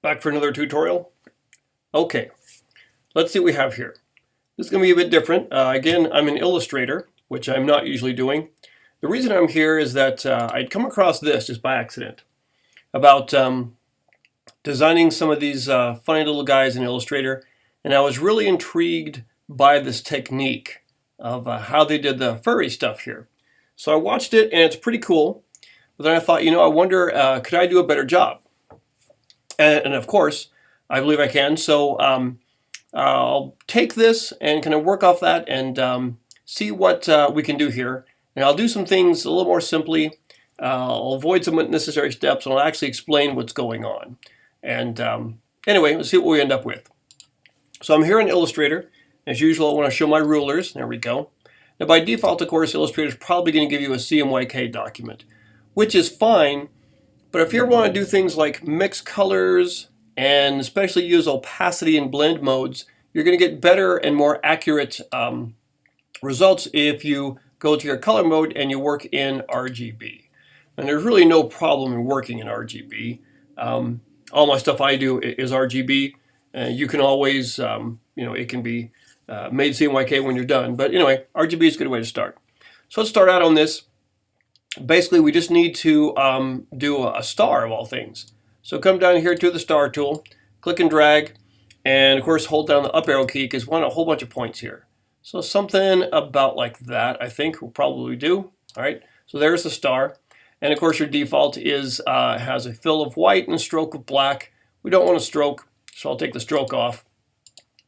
Back for another tutorial. Okay, let's see what we have here. This is going to be a bit different. Again, I'm in Illustrator, which I'm not usually doing. The reason I'm here is that I'd come across this just by accident about designing some of these funny little guys in Illustrator, and I was really intrigued by this technique of how they did the furry stuff here. So I watched it, and it's pretty cool. But then I thought, I wonder, could I do a better job? And of course, I believe I can. So I'll take this and kind of work off that and see what we can do here. And I'll do some things a little more simply. I'll avoid some unnecessary steps, and I'll actually explain what's going on. And anyway, let's see what we end up with. So I'm here in Illustrator. As usual, I want to show my rulers. There we go. Now by default, of course, Illustrator is probably going to give you a CMYK document, which is fine. But if you ever want to do things like mix colors and especially use opacity and blend modes, you're going to get better and more accurate results if you go to your color mode and you work in RGB. And there's really no problem in working in RGB. All my stuff I do is RGB. You can always, it can be made CMYK when you're done. But anyway, RGB is a good way to start. So let's start out on this. Basically, we just need to do a star of all things. So come down here to the star tool, click and drag, and of course hold down the up arrow key because we want a whole bunch of points here. So something about like that, I think we'll probably do. All right, so there's the star. And of course your default is has a fill of white and a stroke of black. We don't want a stroke, so I'll take the stroke off.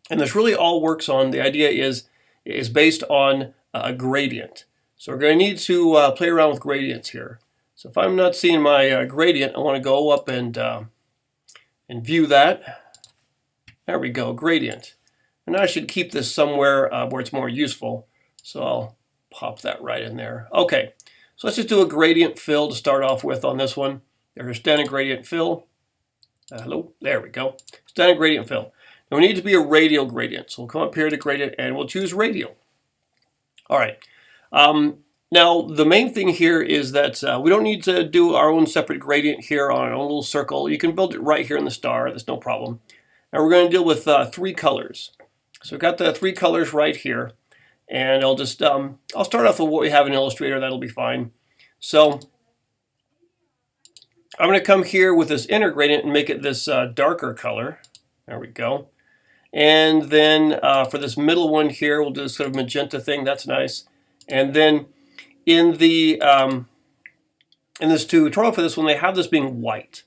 And this really all works on, the idea is based on a gradient. So we're going to need to play around with gradients here. So if I'm not seeing my gradient, I want to go up and view that. There we go, gradient. And I should keep this somewhere where it's more useful. So I'll pop that right in there. Okay, so let's just do a gradient fill to start off with on this one. There's a standard gradient fill. Hello, there we go. Standard gradient fill. Now we need to be a radial gradient. So we'll come up here to gradient and we'll choose radial. All right. Now the main thing here is that we don't need to do our own separate gradient here on our own little circle. You can build it right here in the star. That's no problem. And we're going to deal with three colors. So we've got the three colors right here. And I'll just I'll start off with what we have in Illustrator. That'll be fine. So I'm going to come here with this inner gradient and make it this darker color. There we go. And then for this middle one here, we'll do this sort of magenta thing. That's nice. And then in the in this tutorial for this one, they have this being white.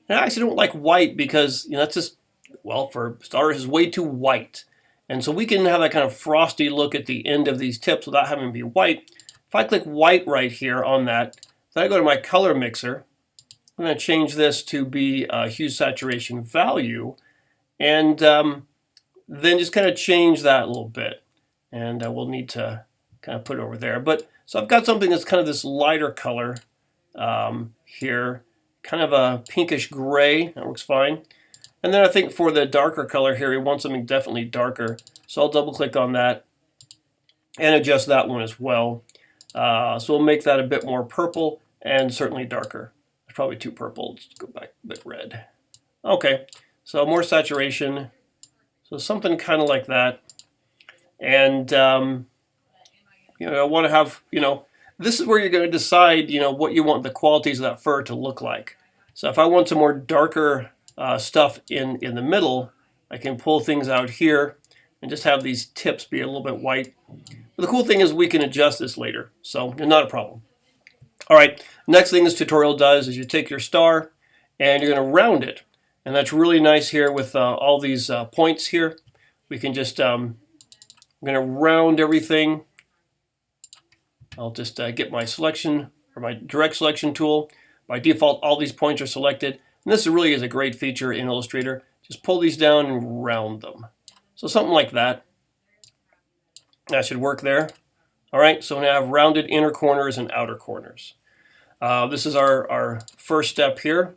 And I actually don't like white because that's just, well, for starters, it's way too white. And so we can have that kind of frosty look at the end of these tips without having to be white. If I click white right here on that, then I go to my color mixer. I'm going to change this to be hue saturation value, and then just kind of change that a little bit. And we'll need to kind of put it over there. But so I've got something that's kind of this lighter color here, kind of a pinkish gray. That works fine. And then I think for the darker color here, we want something definitely darker. So I'll double click on that and adjust that one as well. So we'll make that a bit more purple and certainly darker. It's probably too purple. Let's go back a bit red. Okay, so more saturation. So something kind of like that. And I want to have, this is where you're going to decide, what you want the qualities of that fur to look like. So if I want some more darker stuff in the middle, I can pull things out here and just have these tips be a little bit white. But the cool thing is we can adjust this later, so not a problem. All right, next thing this tutorial does is you take your star and you're going to round it. And that's really nice here with all these points here. We can just, I'm going to round everything. I'll just get my selection or my direct selection tool. By default, all these points are selected. And this really is a great feature in Illustrator. Just pull these down and round them. So something like that. That should work there. All right, so now I have rounded inner corners and outer corners. This is our first step here.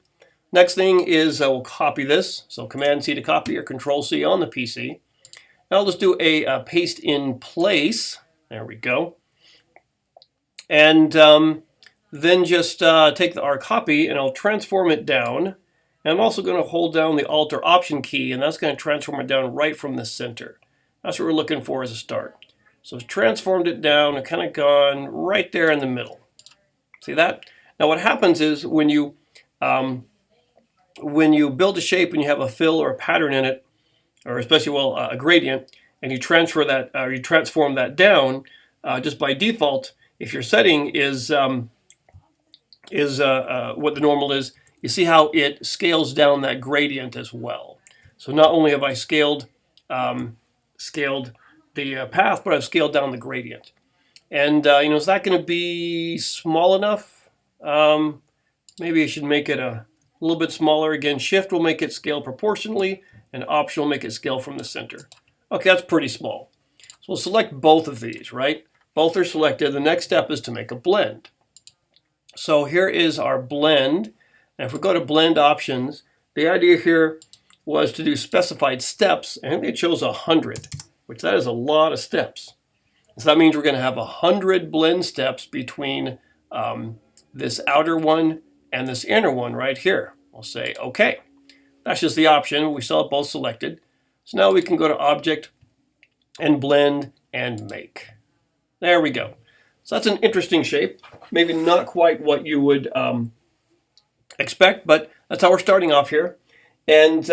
Next thing is we'll copy this. So Command-C to copy or Control-C on the PC. Now I'll just do a paste in place. There we go. And then just take our copy and I'll transform it down And I'm also going to hold down the Alt or Option key, and that's going to transform it down right from the center. That's what we're looking for as a start. So it's transformed it down and kind of gone right there in the middle. See that? Now what happens is when you build a shape and you have a fill or a pattern in it, or especially a gradient, and you transfer that or you transform that down, just by default, if your setting is what the normal is, you see how it scales down that gradient as well. So not only have I scaled the path, but I've scaled down the gradient. And is that going to be small enough? Maybe I should make it a little bit smaller. Again, Shift will make it scale proportionally, and Option will make it scale from the center. Okay, that's pretty small. So we'll select both of these, right? Both are selected. The next step is to make a blend. So here is our blend. And if we go to blend options, the idea here was to do specified steps, and it shows 100, which that is a lot of steps. So that means we're going to have 100 blend steps between this outer one and this inner one right here. We'll say OK. That's just the option. We still have both selected. So now we can go to Object and Blend and Make. There we go. So that's an interesting shape. Maybe not quite what you would expect, but that's how we're starting off here. And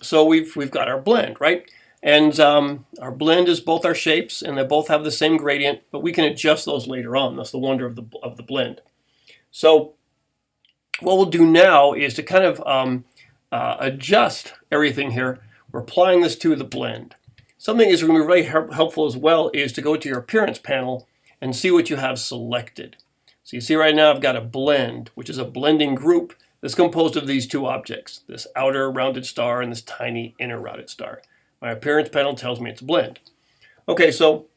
so we've got our blend, right? And our blend is both our shapes, and they both have the same gradient, but we can adjust those later on. That's the wonder of the blend. So what we'll do now is to kind of adjust everything here. We're applying this to the blend. Something that's going to be really helpful as well is to go to your Appearance panel and see what you have selected. So you see right now I've got a blend, which is a blending group that's composed of these two objects, this outer rounded star and this tiny inner rounded star. My Appearance panel tells me it's a blend. Okay, so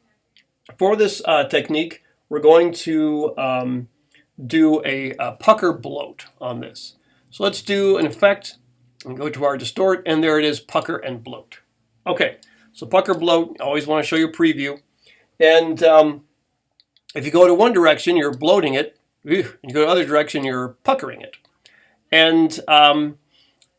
for this technique, we're going to do a pucker bloat on this. So let's do an effect and go to our distort, and there it is, pucker and bloat. Okay, so pucker bloat, I always want to show you a preview. And if you go to one direction, you're bloating it. And you go to the other direction, you're puckering it. And I'm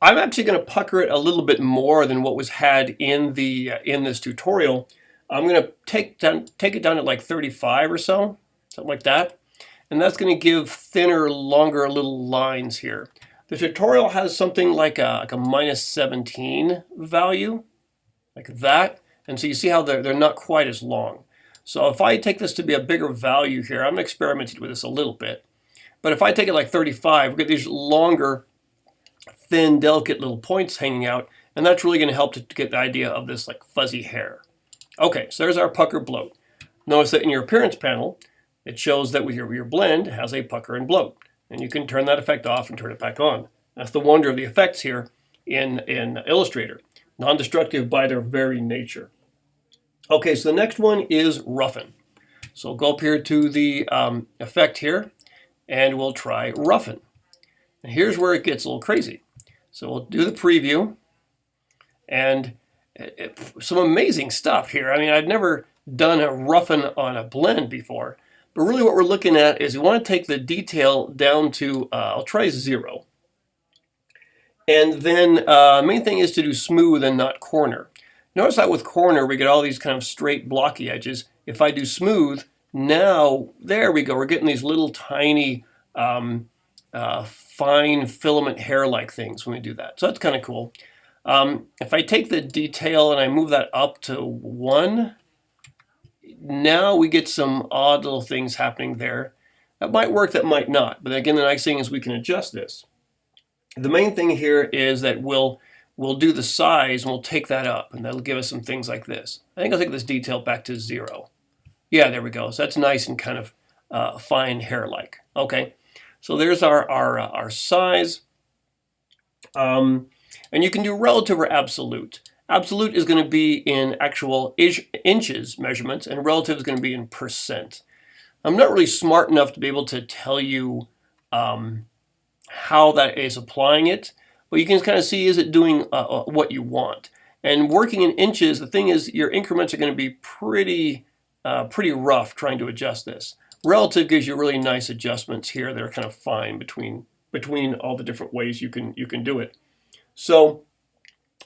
actually going to pucker it a little bit more than what was had in this tutorial. I'm going to take it down to like 35 or so, something like that. And that's going to give thinner, longer little lines here. The tutorial has something like a -17 value, like that. And so you see how they're not quite as long. So if I take this to be a bigger value here, I'm experimenting with this a little bit. But if I take it like 35, we get these longer, thin, delicate little points hanging out. And that's really going to help to get the idea of this like fuzzy hair. Okay, so there's our pucker bloat. Notice that in your Appearance panel, it shows that your blend has a pucker and bloat. And you can turn that effect off and turn it back on. That's the wonder of the effects here in Illustrator. Non-destructive by their very nature. Okay, so the next one is roughen. So go up here to the effect here, and we'll try roughen. And here's where it gets a little crazy. So we'll do the preview, and some amazing stuff here. I mean, I've never done a roughen on a blend before. But really what we're looking at is we want to take the detail down to, I'll try 0. And then main thing is to do smooth and not corner. Notice that with corner, we get all these kind of straight blocky edges. If I do smooth, now, there we go. We're getting these little tiny fine filament hair-like things when we do that. So that's kind of cool. If I take the detail and I move that up to 1, now we get some odd little things happening there. That might work, that might not. But again, the nice thing is we can adjust this. The main thing here is that we'll do the size and we'll take that up, and that'll give us some things like this. I think I'll take this detail back to 0. Yeah, there we go. So that's nice and kind of fine hair-like. Okay, so there's our size. And you can do relative or absolute. Absolute is going to be in actual inches measurements, and relative is going to be in percent. I'm not really smart enough to be able to tell you how that is applying it, but you can kind of see, is it doing what you want? And working in inches, the thing is your increments are going to be pretty rough trying to adjust this. Relative gives you really nice adjustments here that are kind of fine between all the different ways you can do it. So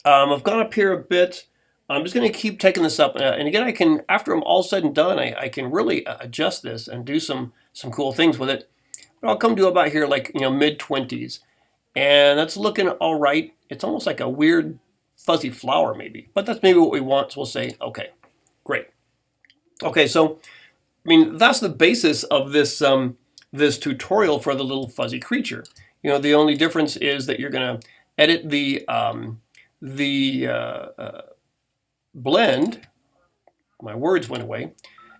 I've gone up here a bit. I'm just going to keep taking this up, and again, I can, after I'm all said and done, I can really adjust this and do some cool things with it. But I'll come to about here, like mid-20s, and that's looking all right. It's almost like a weird fuzzy flower, maybe, but that's maybe what we want. So we'll say, okay, great. Okay, so I mean that's the basis of this this tutorial for the little fuzzy creature. The only difference is that you're going to edit the blend, my words went away,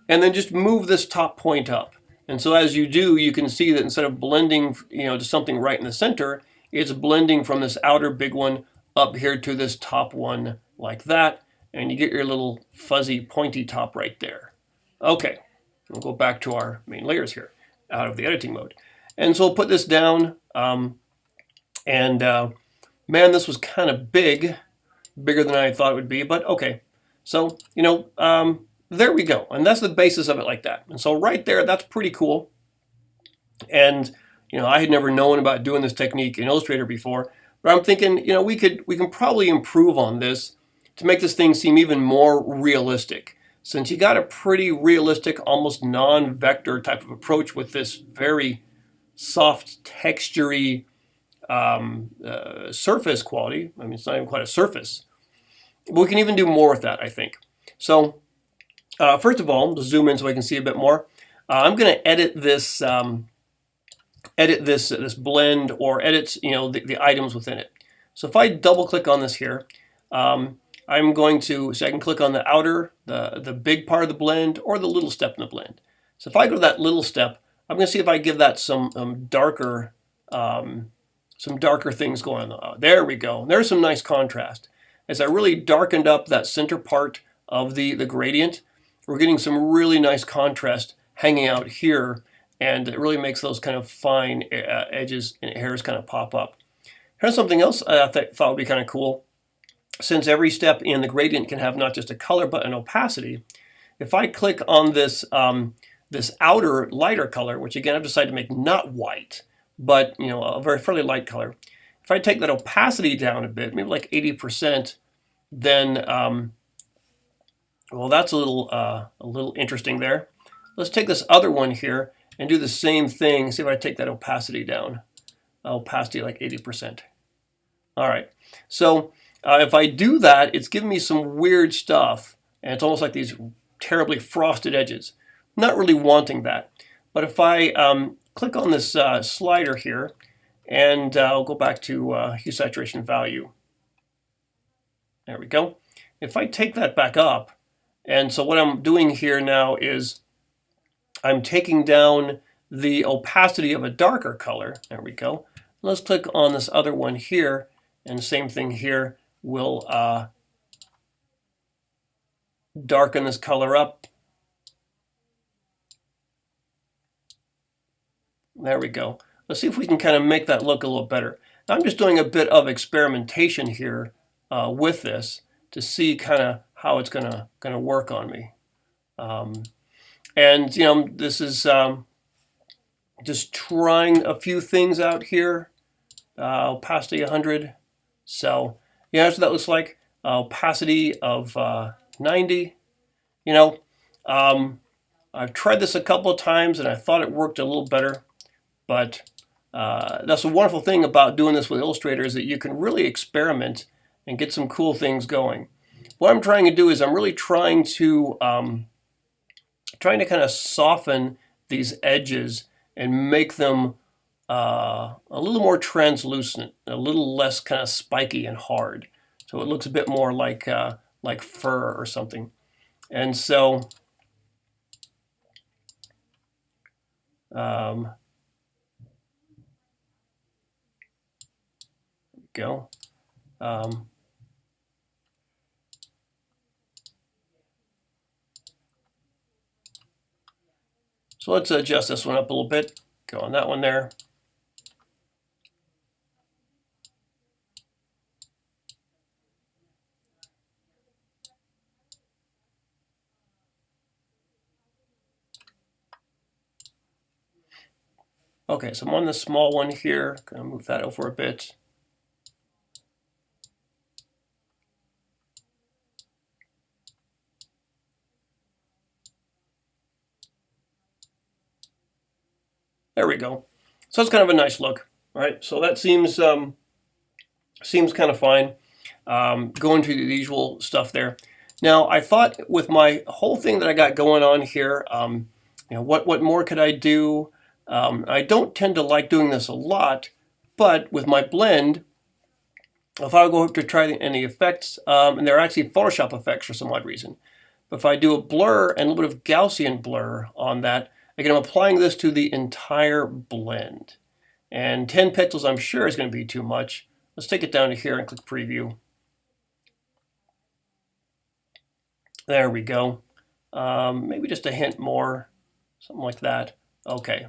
and then just move this top point up. And so as you do, you can see that instead of blending to something right in the center, it's blending from this outer big one up here to this top one like that, and you get your little fuzzy pointy top right there. Okay, we'll go back to our main layers here out of the editing mode. And so we'll put this down, and man, this was kind of bigger than I thought it would be, but okay. So, there we go. And that's the basis of it like that. And so right there, that's pretty cool. And, I had never known about doing this technique in Illustrator before, but I'm thinking, we can probably improve on this to make this thing seem even more realistic. Since you got a pretty realistic, almost non-vector type of approach with this very soft, textury surface quality. I mean, it's not even quite a surface. But we can even do more with that, I think. So first of all, to zoom in so I can see a bit more, I'm going to edit this this blend, or edit the items within it. So if I double click on this here, I'm going to, so I can click on the outer, the big part of the blend, or the little step in the blend. So if I go to that little step, I'm going to see if I give that some darker things going on. There we go. There's some nice contrast. As I really darkened up that center part of the gradient, we're getting some really nice contrast hanging out here, and it really makes those kind of fine edges and hairs kind of pop up. Here's something else I thought would be kind of cool. Since every step in the gradient can have not just a color but an opacity, if I click on this this outer lighter color, which again I've decided to make not white, but a very fairly light color. If I take that opacity down a bit, maybe like 80%, then well, that's a little interesting there. Let's take this other one here and do the same thing. See if I take that opacity down. Opacity like 80%. All right. So if I do that, it's giving me some weird stuff, and it's almost like these terribly frosted edges. Not really wanting that. But if I click on this slider here, and I'll go back to hue saturation value. There we go. If I take that back up, and so what I'm doing here now is I'm taking down the opacity of a darker color. There we go. Let's click on this other one here, and same thing here. We'll darken this color up. There we go. Let's see if we can kind of make that look a little better. Now, I'm just doing a bit of experimentation here with this to see kind of how it's gonna work on me. And this is just trying a few things out here. Opacity 100. So yeah, that's what that looks like. Opacity of 90. I've tried this a couple of times and I thought it worked a little better, but that's a wonderful thing about doing this with Illustrator, is that you can really experiment and get some cool things going. What I'm trying to do is I'm really trying to kind of soften these edges and make them a little more translucent, a little less kind of spiky and hard, so it looks a bit more like fur or something. And so there we go. So let's adjust this one up a little bit. Go on that one there. Okay, so I'm on the small one here. Gonna move that over a bit. There we go. So it's kind of a nice look, right? So that seems kind of fine. Going through the usual stuff there. Now I thought with my whole thing that I got going on here, what more could I do? I don't tend to like doing this a lot, but with my blend, if I go to try any effects, and they're actually Photoshop effects for some odd reason. But if I do a blur and a little bit of Gaussian blur on that, again, I'm applying this to the entire blend. And 10 pixels, I'm sure, is going to be too much. Let's take it down to here and click preview. There we go. Maybe just a hint more, something like that. Okay.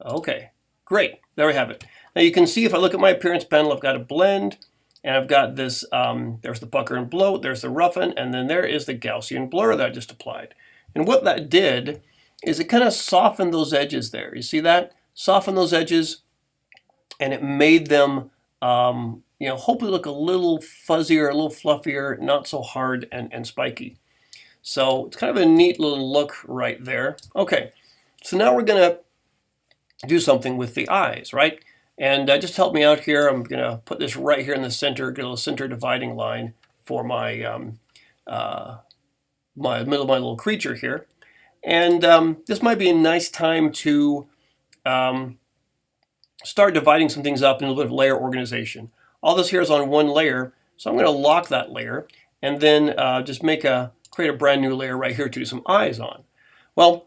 Okay, great. There we have it. Now you can see if I look at my appearance panel, I've got a blend, and I've got this, there's the pucker and bloat, there's the roughen, and then there is the Gaussian blur that I just applied. And what that did is it kind of softened those edges there. You see that? Softened those edges, and it made them, hopefully look a little fuzzier, a little fluffier, not so hard and spiky. So it's kind of a neat little look right there. Okay, so now we're going to do something with the eyes, right? And just help me out here. I'm going to put this right here in the center, get a little center dividing line for my my middle of my little creature here. And this might be a nice time to start dividing some things up in a little bit of layer organization. All this here is on one layer, so I'm going to lock that layer and then just create a brand new layer right here to do some eyes on. Well,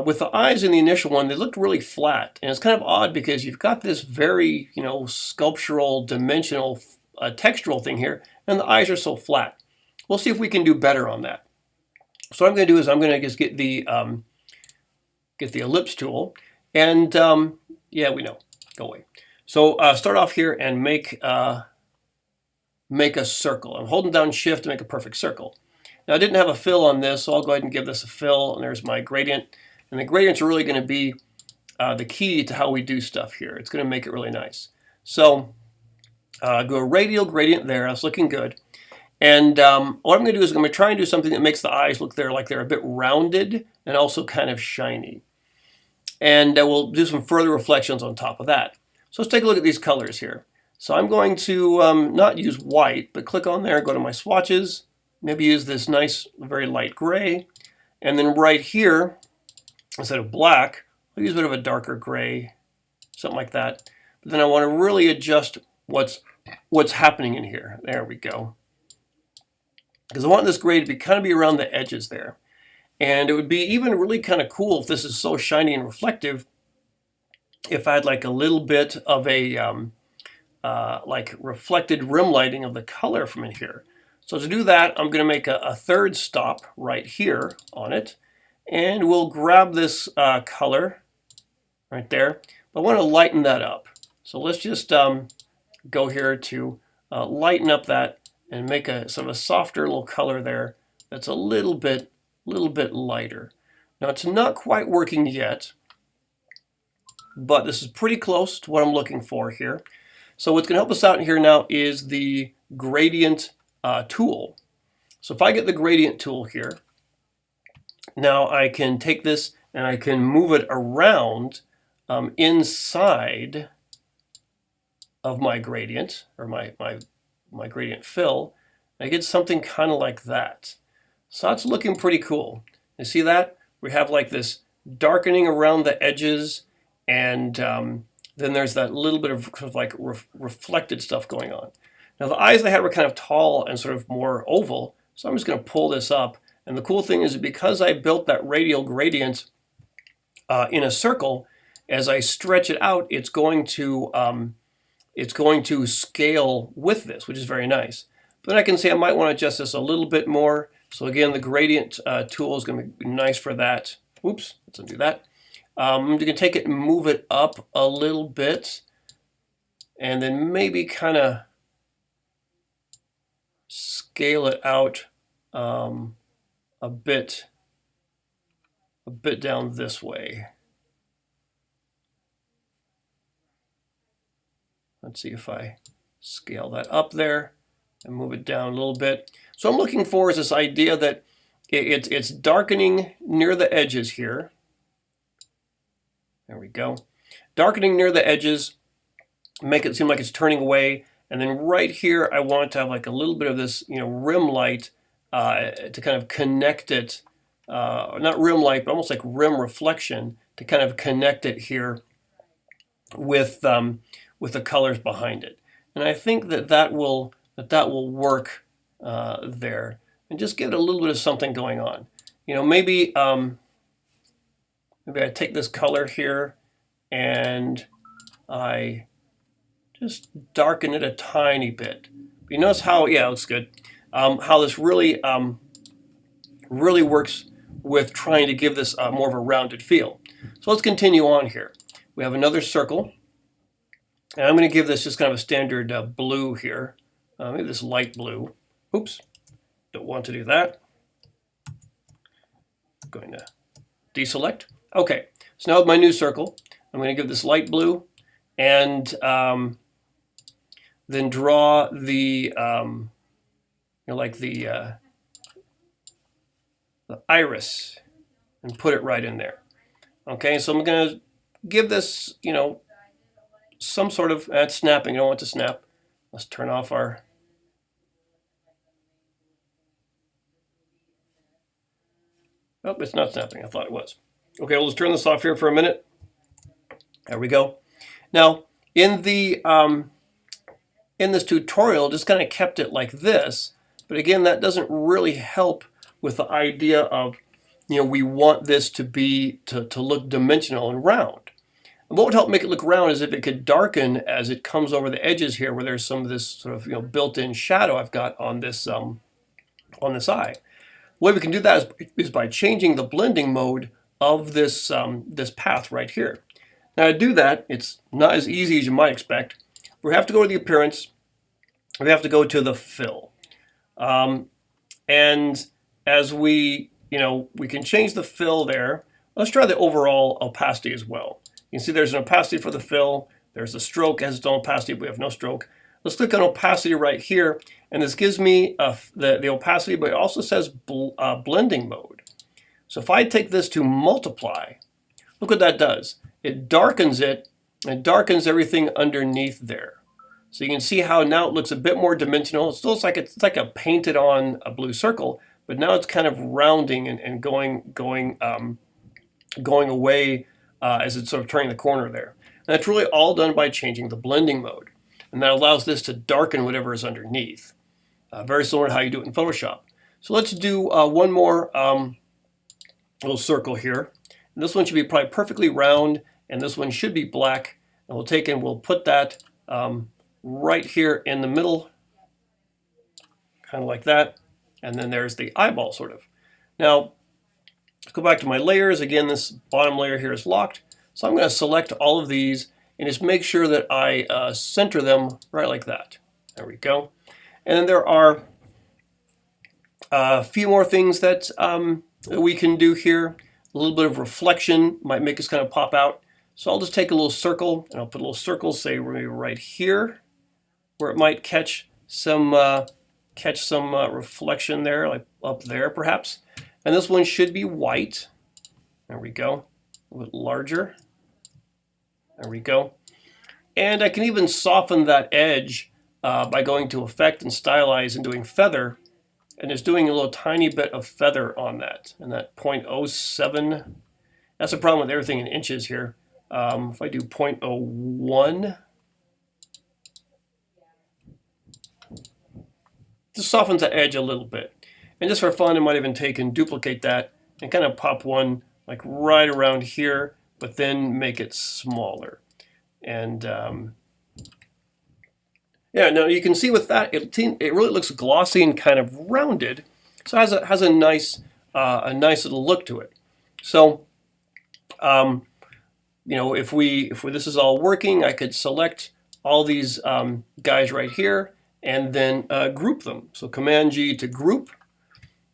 with the eyes in the initial one, they looked really flat, and it's kind of odd because you've got this very, sculptural, dimensional, textural thing here, and the eyes are so flat. We'll see if we can do better on that. So what I'm going to do is I'm going to just get the ellipse tool, and yeah, we know, go away. So start off here and make a circle. I'm holding down Shift to make a perfect circle. Now I didn't have a fill on this, so I'll go ahead and give this a fill, and there's my gradient. And the gradients are really going to be the key to how we do stuff here. It's going to make it really nice. So do a radial gradient there. That's looking good. And what I'm going to do is I'm going to try and do something that makes the eyes look like they're a bit rounded and also kind of shiny. And we'll do some further reflections on top of that. So let's take a look at these colors here. So I'm going to not use white, but click on there, go to my swatches, maybe use this nice, very light gray. And then right here, instead of black, I'll use a bit of a darker gray, something like that. But then I want to really adjust what's happening in here. There we go. Because I want this gray to kind of be around the edges there. And it would be even really kind of cool if this is so shiny and reflective, if I had like a little bit of a like reflected rim lighting of the color from in here. So to do that, I'm going to make a third stop right here on it. And we'll grab this color right there. But I want to lighten that up. So let's just go here to lighten up that and make a sort of a softer little color there that's a little bit lighter. Now it's not quite working yet, but this is pretty close to what I'm looking for here. So what's going to help us out here now is the gradient tool. So if I get the gradient tool here, now I can take this and I can move it around inside of my gradient, or my gradient fill. I get something kind of like that. So that's looking pretty cool. You see that? We have like this darkening around the edges, and then there's that little bit of like reflected stuff going on. Now the eyes they had were kind of tall and sort of more oval, so I'm just going to pull this up. And the cool thing is because I built that radial gradient in a circle, as I stretch it out, it's going to scale with this, which is very nice. But then I can say I might want to adjust this a little bit more. So again, the gradient tool is going to be nice for that. Oops, let's undo that. I'm going to take it and move it up a little bit, and then maybe kind of scale it out a bit down this way. Let's see if I scale that up there and move it down a little bit. So I'm looking for is this idea that it's darkening near the edges here, There we go. Darkening near the edges, make it seem like it's turning away. And then right here, I want to have like a little bit of this, rim light to kind of connect it, not rim light, but almost like rim reflection to kind of connect it here with the colors behind it. And I think that will work there, and just give it a little bit of something going on. Maybe maybe I take this color here and I just darken it a tiny bit. But you notice how, yeah, it looks good. How this really really works with trying to give this more of a rounded feel. So let's continue on here. We have another circle, and I'm going to give this just kind of a standard blue here. Maybe this light blue. Oops, don't want to do that. I'm going to deselect. Okay, so now with my new circle, I'm going to give this light blue, and then draw the like the iris, and put it right in there. Okay, so I'm going to give this, some sort of, that's snapping, I don't want to snap. Let's turn off our, oh, it's not snapping, I thought it was. Okay, we'll just turn this off here for a minute. There we go. Now, in the in this tutorial, just kind of kept it like this, but again, that doesn't really help with the idea of, we want this to be, to look dimensional and round. And what would help make it look round is if it could darken as it comes over the edges here, where there's some of this sort of, built-in shadow I've got on this eye. The way we can do that is by changing the blending mode of this this path right here. Now to do that, it's not as easy as you might expect. We have to go to the appearance. We have to go to the fill, and as we we can change the fill there. Let's try the overall opacity as well. You can see there's an opacity for the fill. There's a stroke has its own opacity, but we have no stroke. Let's click on opacity right here, and this gives me the opacity, but it also says blending mode. So if I take this to multiply, look what that does. It darkens it, and darkens everything underneath there. So you can see how now it looks a bit more dimensional. It still looks like it's like a painted on a blue circle, but now it's kind of rounding and going away as it's sort of turning the corner there. And that's really all done by changing the blending mode. And that allows this to darken whatever is underneath. Very similar to how you do it in Photoshop. So let's do one more little circle here. And this one should be probably perfectly round, and this one should be black. And we'll take and we'll put that right here in the middle, kind of like that. And then there's the eyeball, sort of. Now, let's go back to my layers. Again, this bottom layer here is locked. So I'm going to select all of these and just make sure that I center them right like that. There we go. And then there are a few more things that we can do here. A little bit of reflection might make us kind of pop out. So I'll just take a little circle, and I'll put a little circle, say maybe right here, where it might catch some reflection there, like up there perhaps. And this one should be white. There we go. A little bit larger. There we go. And I can even soften that edge by going to Effect and Stylize and doing Feather, and just doing a little tiny bit of feather on that. And that 0.07, that's the problem with everything in inches here. If I do 0.01, just softens the edge a little bit. And just for fun, I might even take and duplicate that and kind of pop one like right around here, but then make it smaller. And yeah, now you can see with that, it really looks glossy and kind of rounded. So it has a nice little look to it. So if this is all working, I could select all these guys right here and then group them. So Command G to group,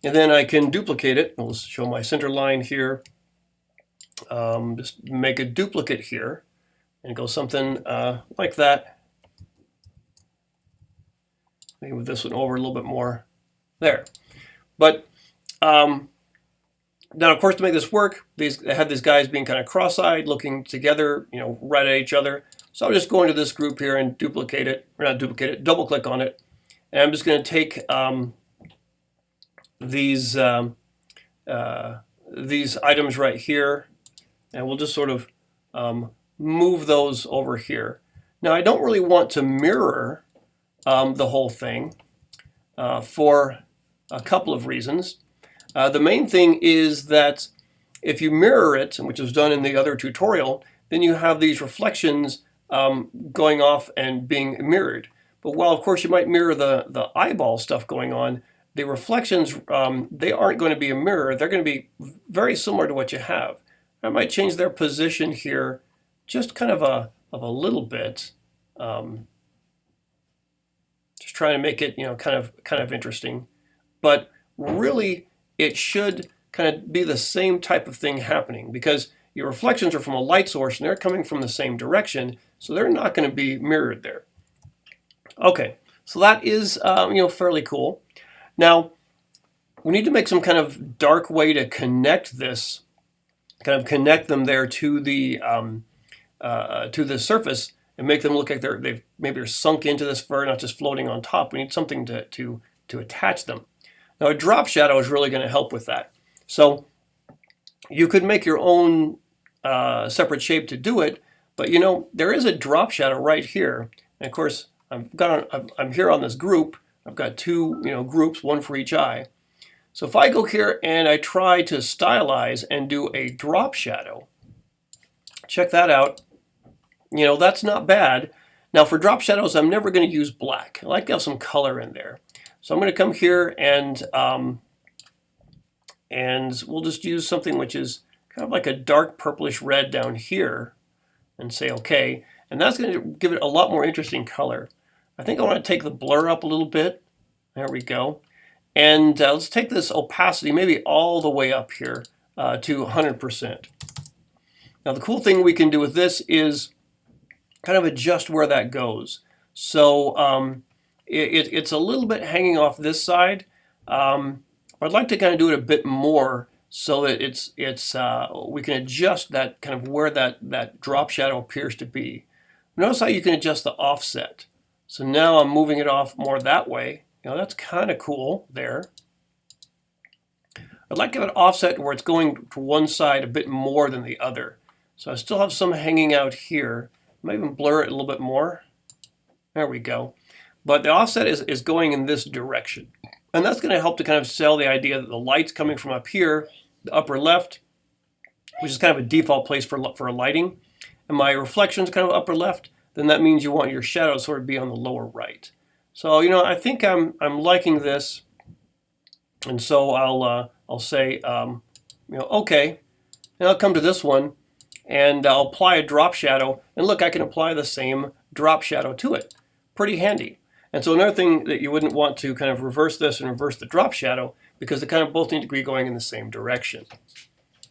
and then I can duplicate it. I'll show my center line here. Just make a duplicate here and go something like that. Maybe move this one over a little bit more there. But Now, of course, to make this work, I had these guys being kind of cross-eyed, looking together, right at each other. So I'll just go into this group here and duplicate it, or not duplicate it, double-click on it. And I'm just going to take these items right here, and we'll just sort of move those over here. Now, I don't really want to mirror the whole thing for a couple of reasons. The main thing is that if you mirror it, which was done in the other tutorial, then you have these reflections going off and being mirrored. But while, of course, you might mirror the eyeball stuff going on, the reflections, they aren't going to be a mirror. They're going to be very similar to what you have. I might change their position here just kind of a little bit. Just trying to make it, kind of interesting. But really, it should kind of be the same type of thing happening, because your reflections are from a light source and they're coming from the same direction, so they're not going to be mirrored there. Okay, so that is fairly cool. Now, we need to make some kind of dark way to connect this, kind of connect them there to the surface and make them look like they've maybe sunk into this fur, not just floating on top. We need something to attach them. Now, a drop shadow is really going to help with that. So you could make your own separate shape to do it, but there is a drop shadow right here. And of course, I'm here on this group. I've got two groups, one for each eye. So if I go here and I try to stylize and do a drop shadow, check that out. That's not bad. Now, for drop shadows, I'm never going to use black. I like to have some color in there. So I'm going to come here and we'll just use something which is kind of like a dark purplish red down here and say OK. And that's going to give it a lot more interesting color. I think I want to take the blur up a little bit. There we go. And let's take this opacity maybe all the way up here to 100%. Now, the cool thing we can do with this is kind of adjust where that goes. So it's a little bit hanging off this side. I'd like to kind of do it a bit more so that we can adjust that kind of where that drop shadow appears to be. Notice how you can adjust the offset. So now I'm moving it off more that way. That's kind of cool there. I'd like to have it offset where it's going to one side a bit more than the other. So I still have some hanging out here. I might even blur it a little bit more. There we go. But the offset is going in this direction. And that's going to help to kind of sell the idea that the light's coming from up here, the upper left, which is kind of a default place for lighting, and my reflection's kind of upper left, then that means you want your shadow to sort of be on the lower right. So, I think I'm liking this, and so I'll say, OK, and I'll come to this one, and I'll apply a drop shadow, and look, I can apply the same drop shadow to it. Pretty handy. And so another thing that you wouldn't want to kind of reverse this and reverse the drop shadow, because they kind of both need to be going in the same direction.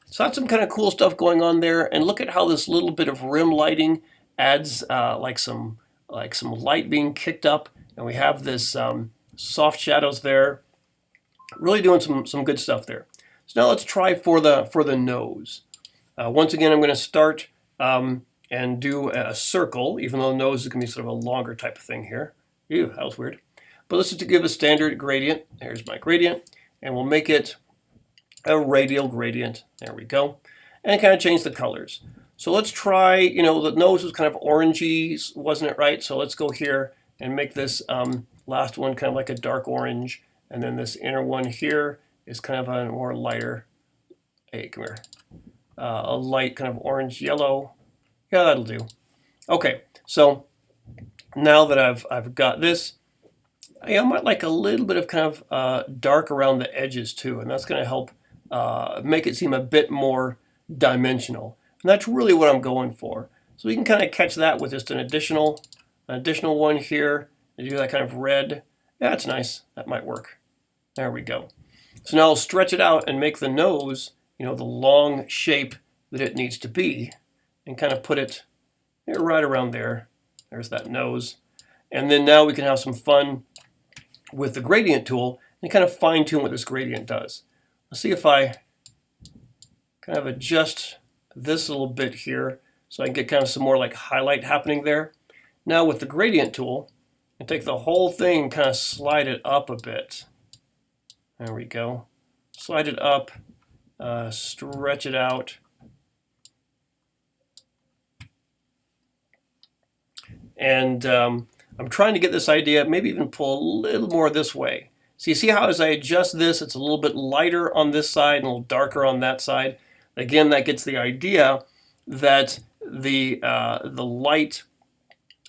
So that's some kind of cool stuff going on there. And look at how this little bit of rim lighting adds like some light being kicked up. And we have this soft shadows there. Really doing some good stuff there. So now let's try for the nose. Once again, I'm going to start and do a circle, even though the nose is going to be sort of a longer type of thing here. Ew, that was weird. But let's just give a standard gradient. There's my gradient. And we'll make it a radial gradient. There we go. And kind of change the colors. So let's try, the nose was kind of orangey, wasn't it, right? So let's go here and make this last one kind of like a dark orange. And then this inner one here is kind of a more lighter, hey, come here, a light kind of orange yellow. Yeah, that'll do. Okay, so now that I've got this, I might like a little bit of kind of dark around the edges too, and that's going to help make it seem a bit more dimensional. And that's really what I'm going for. So we can kind of catch that with just an additional one here, and do that kind of red. Yeah, that's nice. That might work. There we go. So now I'll stretch it out and make the nose, the long shape that it needs to be, and kind of put it right around there. There's that nose. And then now we can have some fun with the gradient tool and kind of fine tune what this gradient does. Let's see if I kind of adjust this a little bit here so I can get kind of some more like highlight happening there. Now with the gradient tool, I take the whole thing and kind of slide it up a bit. There we go. Slide it up, stretch it out. And I'm trying to get this idea, maybe even pull a little more this way. So you see how as I adjust this, it's a little bit lighter on this side and a little darker on that side. Again, that gets the idea that the light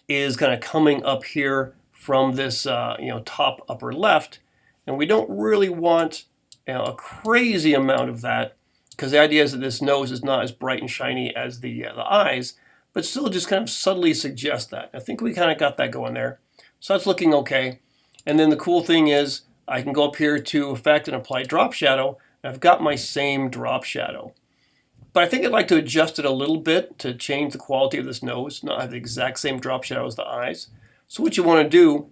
is kind of coming up here from this top upper left, and we don't really want a crazy amount of that, because the idea is that this nose is not as bright and shiny as the eyes, but still just kind of subtly suggest that. I think we kind of got that going there. So that's looking okay. And then the cool thing is I can go up here to Effect and apply Drop Shadow. I've got my same drop shadow. But I think I'd like to adjust it a little bit to change the quality of this nose, not have the exact same drop shadow as the eyes. So what you want to do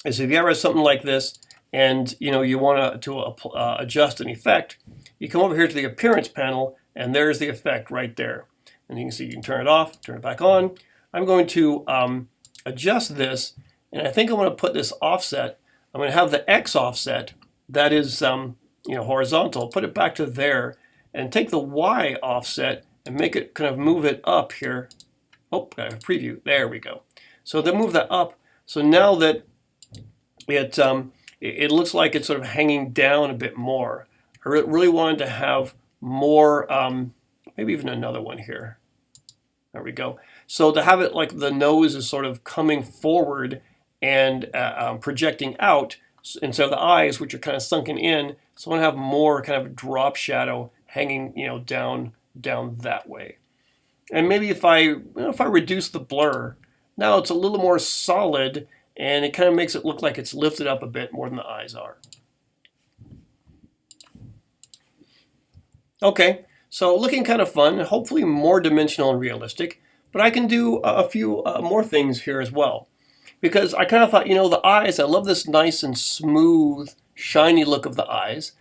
is if you ever have something like this and you want to adjust an effect, you come over here to the Appearance panel and there's the effect right there. And you can see you can turn it off, turn it back on. I'm going to adjust this, and I think I want to put this offset. I'm going to have the X offset that is horizontal, put it back to there, and take the Y offset and make it kind of move it up here. Oh, got a preview. There we go. So then move that up. So now that it looks like it's sort of hanging down a bit more. I really wanted to have more, maybe even another one here. There we go. So to have it like the nose is sort of coming forward and projecting out instead of the eyes, which are kind of sunken in. So I want to have more kind of drop shadow hanging, down that way. And maybe if I reduce the blur, now it's a little more solid, and it kind of makes it look like it's lifted up a bit more than the eyes are. Okay, so looking kind of fun, hopefully more dimensional and realistic, but I can do a few more things here as well. Because I kind of thought, the eyes, I love this nice and smooth, shiny look of the eyes.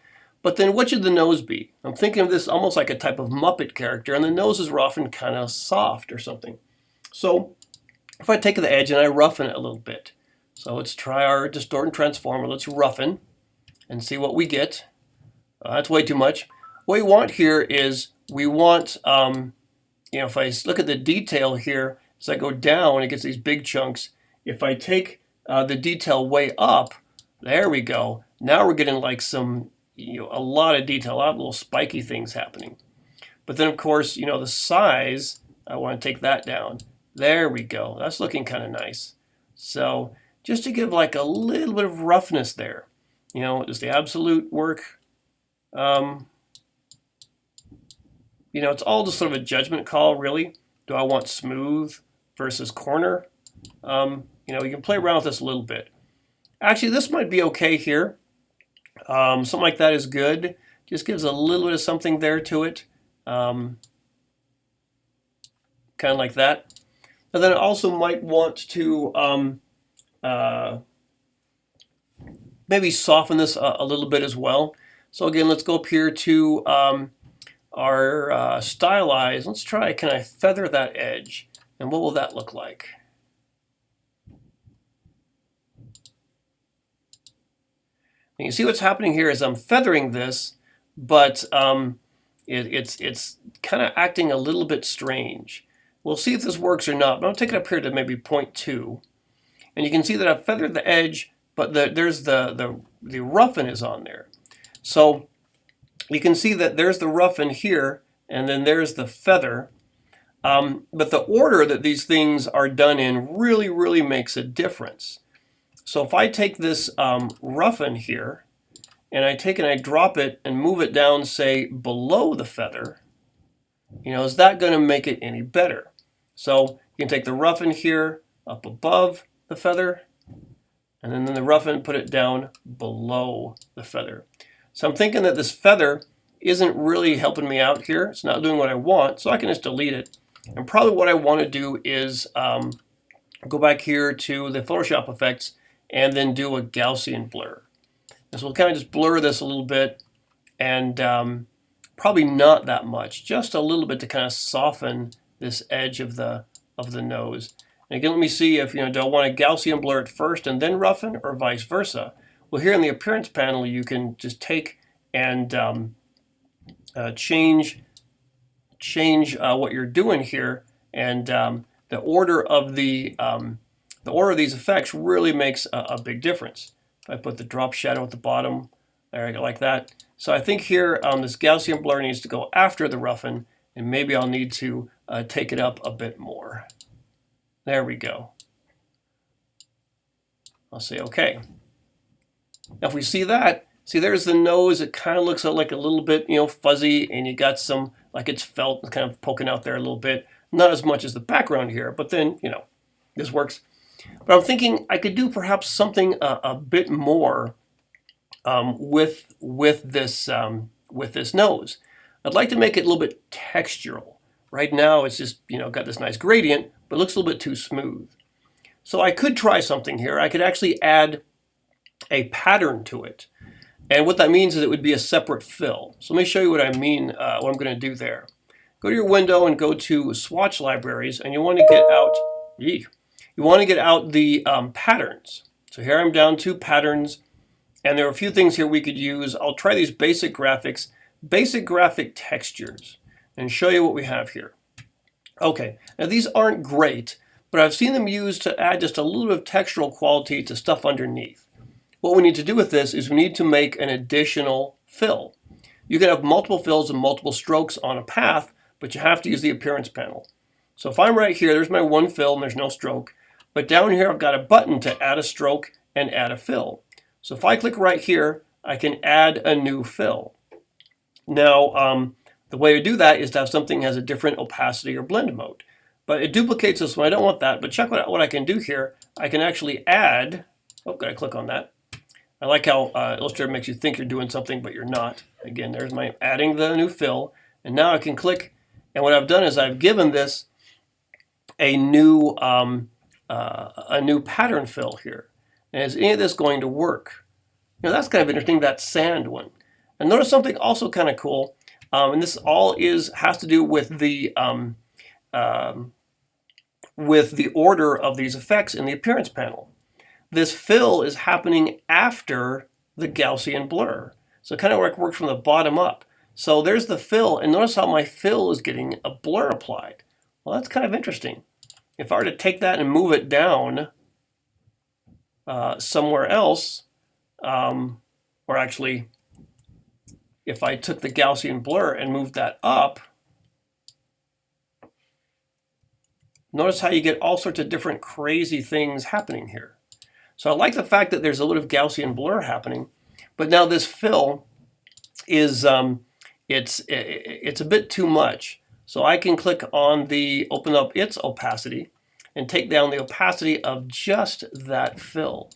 But then what should the nose be? I'm thinking of this almost like a type of Muppet character, and the noses are often kind of soft or something. So if I take the edge and I roughen it a little bit. So let's try our Distort and Transform. Let's roughen and see what we get. That's way too much. What we want here is we want, if I look at the detail here, as I go down, it gets these big chunks. If I take the detail way up, there we go. Now we're getting like some, a lot of detail, a lot of little spiky things happening. But then of course, the size, I want to take that down. There we go. That's looking kind of nice. So just to give like a little bit of roughness there, does the absolute work? It's all just sort of a judgment call, really. Do I want smooth versus corner? You can play around with this a little bit. Actually, this might be okay here. Something like that is good. Just gives a little bit of something there to it. Kind of like that. And then I also might want to maybe soften this a little bit as well. So again, let's go up here to our stylize. Let's try, can I feather that edge? And what will that look like? And you see what's happening here is I'm feathering this, but it's kind of acting a little bit strange. We'll see if this works or not, but I'll take it up here to maybe 0.2. And you can see that I've feathered the edge, but there's the roughen is on there. So you can see that there's the roughen here, and then there's the feather. But the order that these things are done in really, really makes a difference. So if I take this roughen here, and I take and I drop it and move it down, say, below the feather, is that going to make it any better? So you can take the roughen here up above the feather, and then the roughen, put it down below the feather. So I'm thinking that this feather isn't really helping me out here. It's not doing what I want, so I can just delete it. And probably what I want to do is go back here to the Photoshop effects and then do a Gaussian blur. And so we'll kind of just blur this a little bit and Probably not that much, just a little bit to kind of soften this edge of the nose. And again, let me see if, do I want to Gaussian blur it first and then roughen, or vice versa? Well, here in the appearance panel, you can just take and change what you're doing here, and the order of these effects really makes a big difference. If I put the drop shadow at the bottom, there I go, like that. So I think here this Gaussian blur needs to go after the roughen, and maybe I'll need to take it up a bit more. There we go. I'll say okay. Now if we see that, see there's the nose. It kind of looks like a little bit, fuzzy, and you got some, like it's felt kind of poking out there a little bit. Not as much as the background here, but then, this works. But I'm thinking I could do perhaps something a bit more with this nose. I'd like to make it a little bit textural. Right now it's just, got this nice gradient, but it looks a little bit too smooth. So I could try something here. I could actually add a pattern to it. And what that means is it would be a separate fill. So let me show you what I mean, what I'm going to do there. Go to your window and go to swatch libraries, and you want to get out the patterns. So here I'm down to patterns, and there are a few things here we could use. I'll try these basic graphic textures, and show you what we have here. Okay, now these aren't great, but I've seen them used to add just a little bit of textural quality to stuff underneath. What we need to do with this is we need to make an additional fill. You can have multiple fills and multiple strokes on a path, but you have to use the appearance panel. So if I'm right here, there's my one fill and there's no stroke. But down here I've got a button to add a stroke and add a fill. So if I click right here, I can add a new fill. Now, the way to do that is to have something that has a different opacity or blend mode. But it duplicates this one. I don't want that. But check what I can do here. I can actually add, gotta click on that. I like how Illustrator makes you think you're doing something, but you're not. Again, there's my adding the new fill. And now I can click, and what I've done is I've given this a new pattern fill here. And is any of this going to work? That's kind of interesting, that sand one. And notice something also kind of cool, and this all has to do with the order of these effects in the appearance panel. This fill is happening after the Gaussian blur. So it kind of works from the bottom up. So there's the fill, and notice how my fill is getting a blur applied. Well, that's kind of interesting. If I were to take that and move it down somewhere else, or actually, if I took the Gaussian blur and moved that up, notice how you get all sorts of different crazy things happening here. So I like the fact that there's a little Gaussian blur happening, but now this fill is it's a bit too much. So I can click on open up its opacity and take down the opacity of just that fill.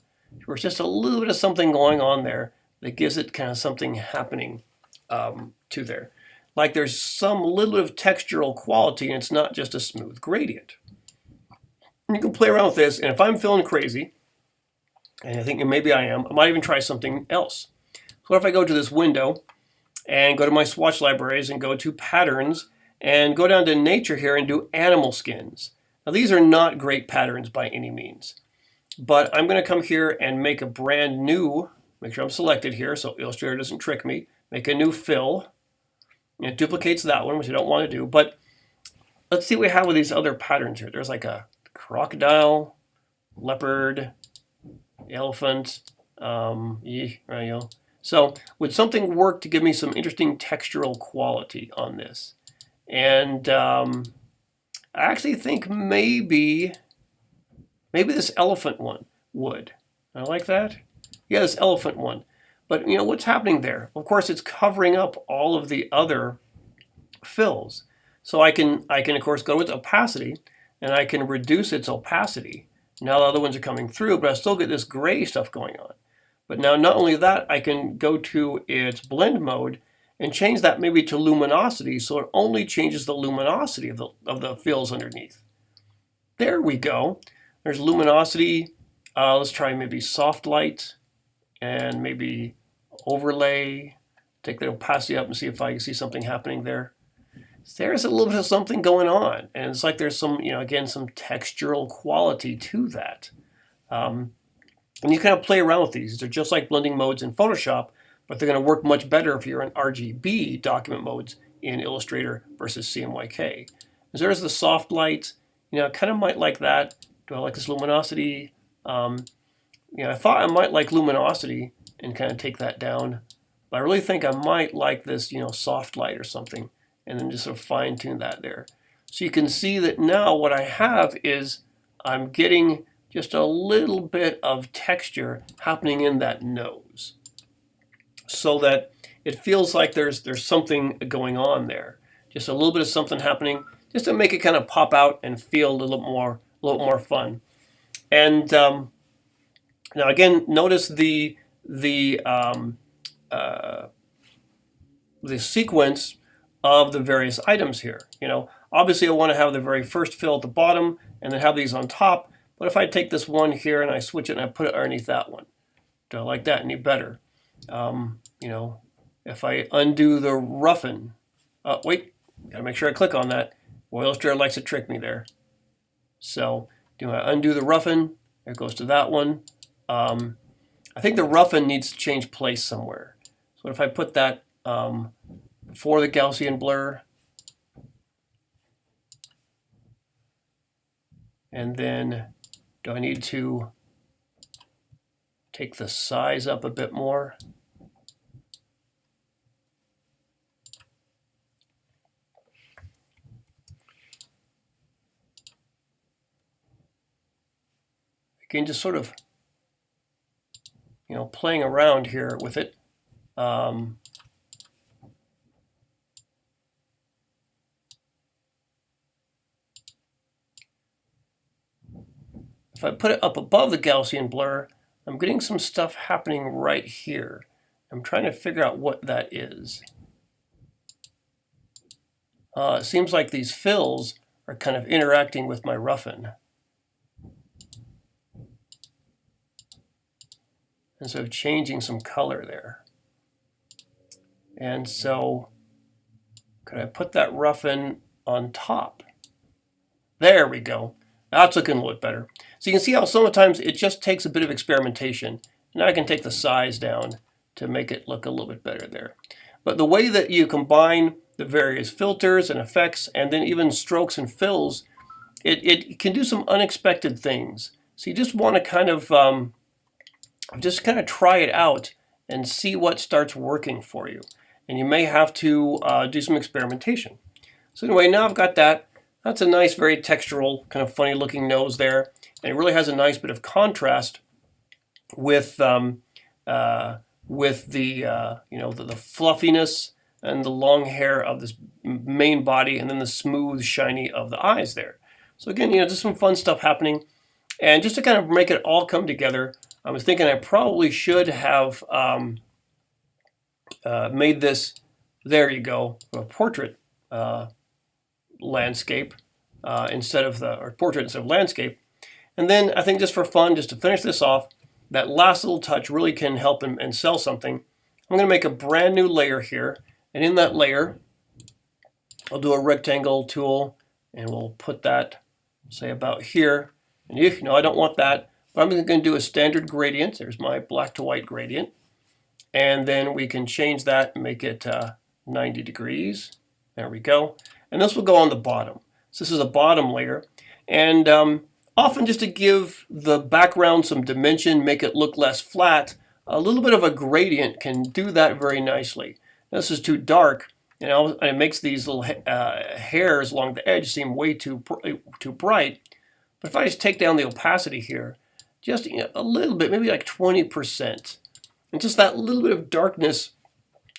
There's just a little bit of something going on there that gives it kind of something happening to there. Like there's some little bit of textural quality, and it's not just a smooth gradient. And you can play around with this, and if I'm feeling crazy, and I think maybe I am, I might even try something else. So what if I go to this window and go to my swatch libraries and go to patterns and go down to nature here and do animal skins. Now these are not great patterns by any means, but I'm going to come here and make a brand new, make sure I'm selected here so Illustrator doesn't trick me, make a new fill. It duplicates that one, which I don't want to do, but let's see what we have with these other patterns here. There's like a crocodile, leopard, elephant, So would something work to give me some interesting textural quality on this? And I actually think maybe this elephant one would. I like that. Yeah, this elephant one. But what's happening there? Of course, it's covering up all of the other fills. So I can of course go with opacity, and I can reduce its opacity. Now the other ones are coming through, but I still get this gray stuff going on. But now not only that, I can go to its blend mode and change that maybe to luminosity, so it only changes the luminosity of the fills underneath. There we go. There's luminosity. Let's try maybe soft light and maybe overlay. take the opacity up and see if I can see something happening there. There's a little bit of something going on, and it's like there's some, again, some textural quality to that. And you kind of play around with these. They're just like blending modes in Photoshop, but they're going to work much better if you're in RGB document modes in Illustrator versus CMYK. So there's the soft light. I kind of might like that. Do I like this luminosity? I thought I might like luminosity and kind of take that down, but I really think I might like this, soft light or something, and then just sort of fine tune that there. So you can see that now what I have is I'm getting just a little bit of texture happening in that nose, so that it feels like there's something going on there. Just a little bit of something happening, just to make it kind of pop out and feel a little more fun. And now again, notice the sequence of the various items here. Obviously I want to have the very first fill at the bottom and then have these on top. But if I take this one here and I switch it and I put it underneath that one, do I like that any better? If I undo the roughen, wait, gotta make sure I click on that. Well, Illustrator likes to trick me there. So do I undo the roughen? It goes to that one. I think the roughen needs to change place somewhere. So if I put that for the Gaussian blur, and then do I need to take the size up a bit more? Again, just sort of, playing around here with it. If I put it up above the Gaussian blur, I'm getting some stuff happening right here. I'm trying to figure out what that is. It seems like these fills are kind of interacting with my roughen. And so changing some color there. And so could I put that roughen on top? There we go. That's looking a little better. So you can see how sometimes it just takes a bit of experimentation. Now I can take the size down to make it look a little bit better there. But the way that you combine the various filters and effects and then even strokes and fills, it can do some unexpected things. So you just want to kind of try it out and see what starts working for you. And you may have to do some experimentation. So anyway, now I've got that. That's a nice, very textural, kind of funny looking nose there. And it really has a nice bit of contrast with the fluffiness and the long hair of this main body, and then the smooth, shiny of the eyes there. So again, just some fun stuff happening. And just to kind of make it all come together, I was thinking I probably should have made this, there you go, a portrait landscape instead of portrait instead of landscape. And then I think just for fun, just to finish this off, that last little touch really can help and sell something. I'm going to make a brand new layer here. And in that layer, I'll do a rectangle tool and we'll put that, say, about here. And I don't want that, but I'm going to do a standard gradient. There's my black to white gradient. And then we can change that and make it 90 degrees. There we go. And this will go on the bottom. So this is a bottom layer. And often just to give the background some dimension, make it look less flat, a little bit of a gradient can do that very nicely. This is too dark, and it makes these little hairs along the edge seem way too bright. But if I just take down the opacity here, just a little bit, maybe like 20%, and just that little bit of darkness,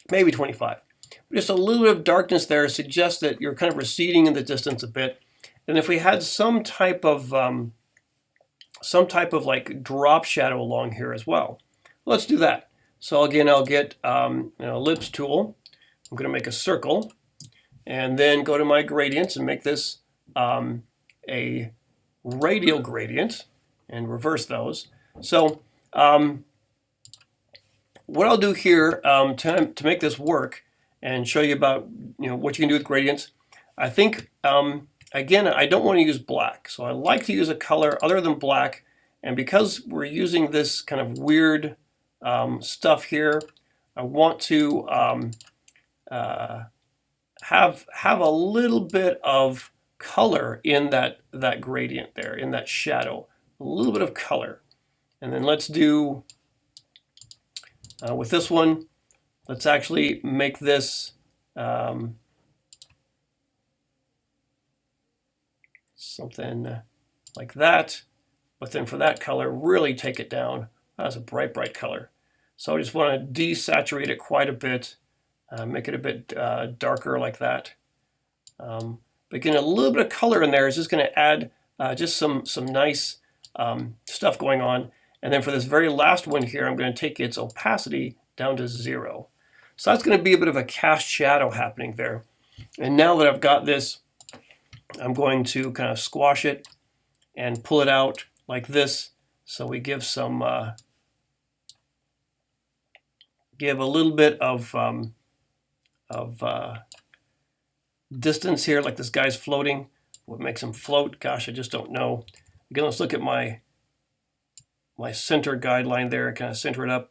maybe 25, but just a little bit of darkness there suggests that you're kind of receding in the distance a bit. And if we had some type of like drop shadow along here as well, let's do that. So again, I'll get ellipse tool. I'm going to make a circle, and then go to my gradients and make this a radial gradient, and reverse those. So what I'll do here to make this work and show you about what you can do with gradients, I think again, I don't want to use black, so I like to use a color other than black. And because we're using this kind of weird stuff here, I want to have a little bit of color in that gradient there, in that shadow, a little bit of color. And then let's do with this one, let's actually make this something like that. But then for that color, really take it down. That's a bright, bright color. So I just want to desaturate it quite a bit, make it a bit darker like that. But again, a little bit of color in there is just going to add just some nice stuff going on. And then for this very last one here, I'm going to take its opacity down to 0. So that's going to be a bit of a cast shadow happening there. And now that I've got this, I'm going to kind of squash it and pull it out like this. So we give some, give a little bit of distance here, like this guy's floating. What makes him float? Gosh, I just don't know. Again, let's look at my center guideline there, kind of center it up.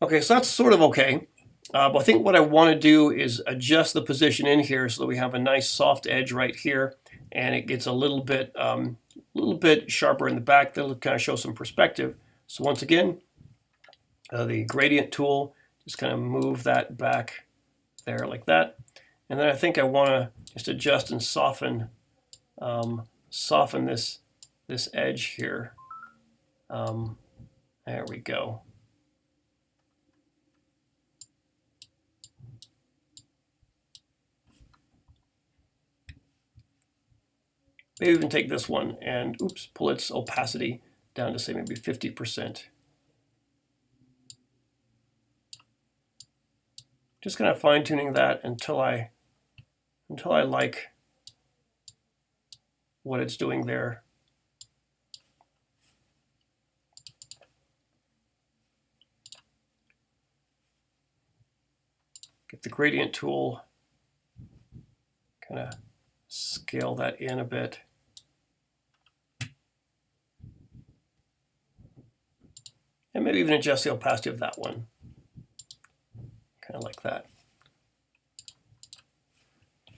Okay, so that's sort of okay. But I think what I want to do is adjust the position in here so that we have a nice soft edge right here, and it gets a little bit sharper in the back. That'll kind of show some perspective. So once again, the gradient tool, just kind of move that back there like that. And then I think I want to just adjust and soften this edge here. There we go. Maybe even take this one and pull its opacity down to say maybe 50%. Just kind of fine-tuning that until I like what it's doing there. Get the gradient tool, kind of scale that in a bit. And maybe even adjust the opacity of that one. Kind of like that.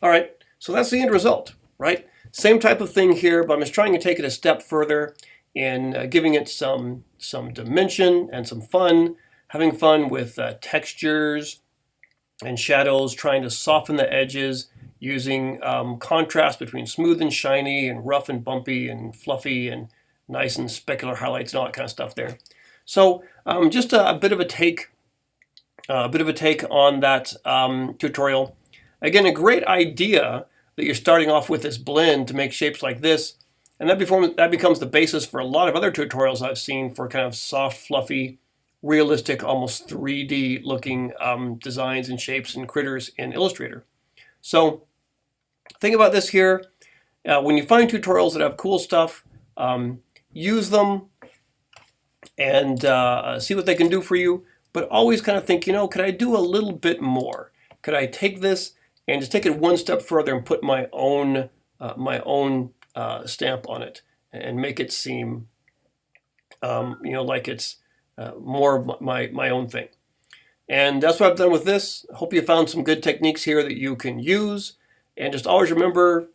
All right, so that's the end result, right? Same type of thing here, but I'm just trying to take it a step further in giving it some dimension and some fun, having fun with textures and shadows, trying to soften the edges, using contrast between smooth and shiny and rough and bumpy and fluffy and nice and specular highlights and all that kind of stuff there. So just a bit of a take on that tutorial. Again, a great idea that you're starting off with this blend to make shapes like this, and that becomes the basis for a lot of other tutorials I've seen for kind of soft, fluffy, realistic, almost 3D looking designs and shapes and critters in Illustrator. So think about this here. When you find tutorials that have cool stuff, use them and see what they can do for you. But always kind of think, could I do a little bit more? Could I take this and just take it one step further and put my own stamp on it and make it seem, like it's more of my own thing. And that's what I've done with this. I hope you found some good techniques here that you can use. And just always remember,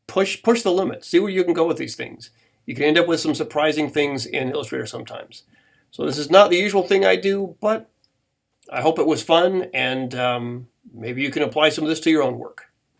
push the limits. See where you can go with these things. You can end up with some surprising things in Illustrator sometimes. So this is not the usual thing I do, but I hope it was fun, and maybe you can apply some of this to your own work.